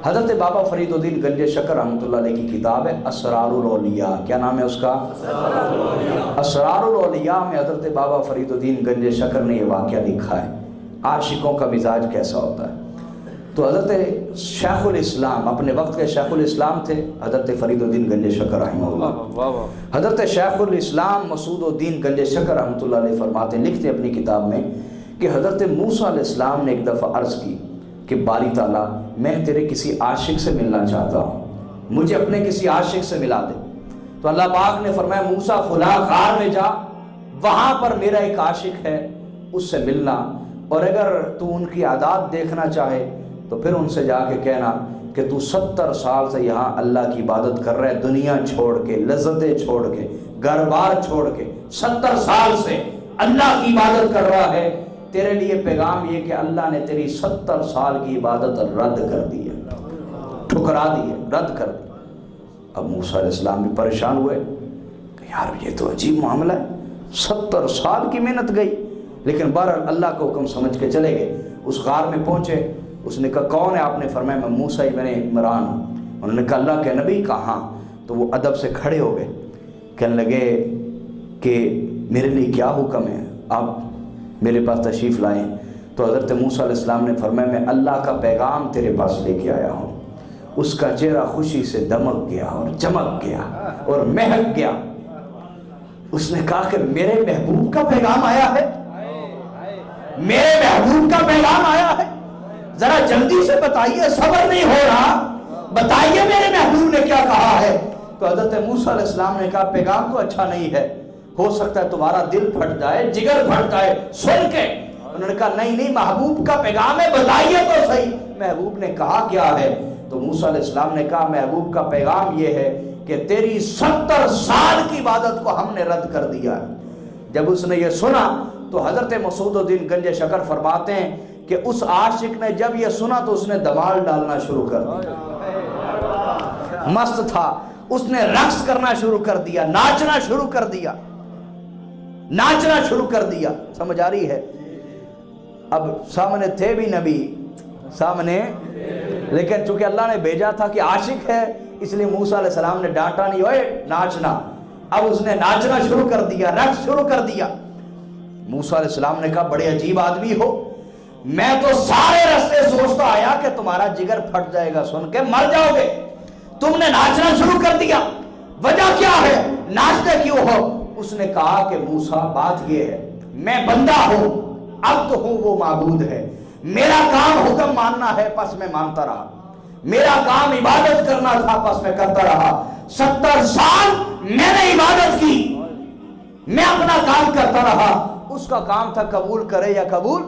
حضرت بابا فریدالدین گنج شکر رحمۃ اللہ علیہ کی کتاب ہے اسرار الاولیاء، کیا نام ہے اس کا؟ اسرار الاولیاء میں حضرت بابا فریدالدین گنج شکر نے یہ واقعہ لکھا ہے، عاشقوں کا مزاج کیسا ہوتا ہے۔ تو حضرت شیخ الاسلام، اپنے وقت کے شیخ الاسلام تھے حضرت فریدالدین گنج شکر رحمہ اللہ۔ حضرت شیخ الاسلام مسعود الدین گنج شکر رحمۃ اللہ علیہ فرماتے ہیں، لکھتے اپنی کتاب میں کہ حضرت موسیٰ علیہ السلام نے ایک دفعہ عرض کی کہ باری تعالیٰ میں تیرے کسی عاشق سے ملنا چاہتا ہوں، مجھے اپنے کسی عاشق سے ملا دے۔ تو اللہ پاک نے فرمایا موسیٰ فلاں غار میں جا، وہاں پر میرا ایک عاشق ہے، اس سے ملنا، اور اگر تو ان کی عادات دیکھنا چاہے تو پھر ان سے جا کے کہنا کہ تو 70 سال سے یہاں اللہ کی عبادت کر رہا ہے، دنیا چھوڑ کے، لذتیں چھوڑ کے، گھر بار چھوڑ کے 70 سال سے اللہ کی عبادت کر رہا ہے، تیرے لیے پیغام یہ کہ اللہ نے تیری 70 سال کی عبادت رد کر دی ہے، ٹھکرا دی ہے، رد کر دی۔ اب موسیٰ علیہ السلام بھی پریشان ہوئے کہ یار یہ تو عجیب معاملہ ہے، 70 سال کی محنت گئی، لیکن بہرحال اللہ کو حکم سمجھ کے چلے گئے۔ اس غار میں پہنچے، اس نے کہا کون ہے؟ آپ نے فرمایا میں موسیٰ ابن عمران ہوں۔ انہوں نے کہا اللہ کے نبی کہاں؟ تو وہ ادب سے کھڑے ہو گئے، کہنے لگے کہ میرے لیے کیا حکم ہے، آپ میرے پاس تشریف لائیں۔ تو حضرت موسیٰ علیہ السلام نے فرمایا میں اللہ کا پیغام تیرے پاس لے کے آیا ہوں۔ اس کا چہرہ خوشی سے دمک گیا اور چمک گیا اور مہک گیا۔ اس نے کہا کہ میرے محبوب کا پیغام آیا ہے، میرے محبوب کا پیغام آیا ہے، ذرا جلدی سے بتائیے، صبر نہیں ہو رہا، بتائیے میرے محبوب نے کیا کہا ہے۔ تو حضرت موسیٰ علیہ السلام نے کہا پیغام تو اچھا نہیں ہے، ہو سکتا ہے تمہارا دل پھٹ جائے، جگر پھٹ جائے سن کے۔ انہوں نے کہا نہیں محبوب کا پیغام ہے، بتائیے تو صحیح محبوب نے کہا کیا ہے۔ تو موسیٰ علیہ السلام نے کہا محبوب کا پیغام یہ ہے کہ تیری 70 سال کی عبادت کو ہم نے رد کر دیا ہے۔ جب اس نے یہ سنا تو حضرت مسعود الدین گنج شکر فرماتے ہیں کہ اس عاشق نے جب یہ سنا تو اس نے دمال ڈالنا شروع کر دیا، مست تھا، اس نے رقص کرنا شروع کر دیا، ناچنا شروع کر دیا، ناچنا شروع کر دیا۔ سمجھ آ رہی ہے؟ اب سامنے تھے بھی نبی سامنے، لیکن چونکہ اللہ نے بھیجا تھا کہ عاشق ہے، اس لیے موسیٰ علیہ السلام نے ڈانٹا نہیں، ہوئے ناچنا۔ اب اس نے ناچنا شروع کر دیا، رقص شروع کر دیا۔ موسیٰ علیہ السلام نے کہا بڑے عجیب آدمی ہو، میں تو سارے راستے سوچتا آیا کہ تمہارا جگر پھٹ جائے گا، سن کے مر جاؤ گے، تم نے ناچنا شروع کر دیا، وجہ کیا ہے، ناچتے کیوں ہو؟ اس نے کہا کہ موسیٰ بات یہ ہے میں بندہ ہوں، اب تو ہوں وہ معبود ہے، میرا کام حکم ماننا ہے پس میں مانتا رہا، میرا کام عبادت کرنا تھا پس میں کرتا رہا، 70 سال میں نے عبادت کی، میں اپنا کام کرتا رہا، اس کا کام تھا قبول کرے یا قبول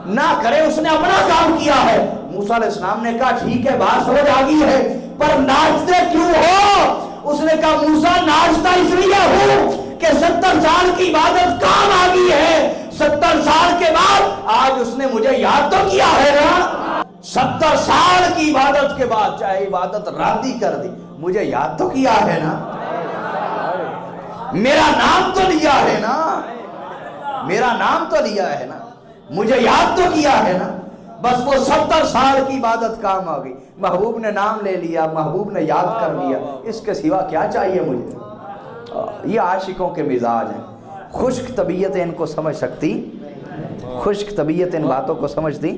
نہ کرے، اس نے اپنا کام کیا ہے۔ موسیٰ علیہ السلام نے کہا ٹھیک ہے بات سمجھ آ گئی ہے، پر ناچتے کیوں ہو؟ اس نے کہا موسیٰ ناچتا اس لیے ہوں کہ 70 سال کی عبادت کام آ گئی ہے، 70 سال کے بعد آج اس نے مجھے یاد تو کیا ہے نا، 70 سال کی عبادت کے بعد چاہے عبادت رد ہی کر دی، مجھے یاد تو کیا ہے نا، میرا نام تو لیا ہے نا، میرا نام تو لیا ہے نا، مجھے یاد تو کیا ہے نا۔ بس وہ 70 سال کی عبادت کام آ گئی، محبوب نے نام لے لیا، محبوب نے یاد کر لیا، اس کے سوا کیا چاہیے مجھے۔ یہ عاشقوں کے مزاج ہیں، خشک طبیعتیں ان کو سمجھ سکتی، خشک طبیعت ان باتوں کو سمجھتی۔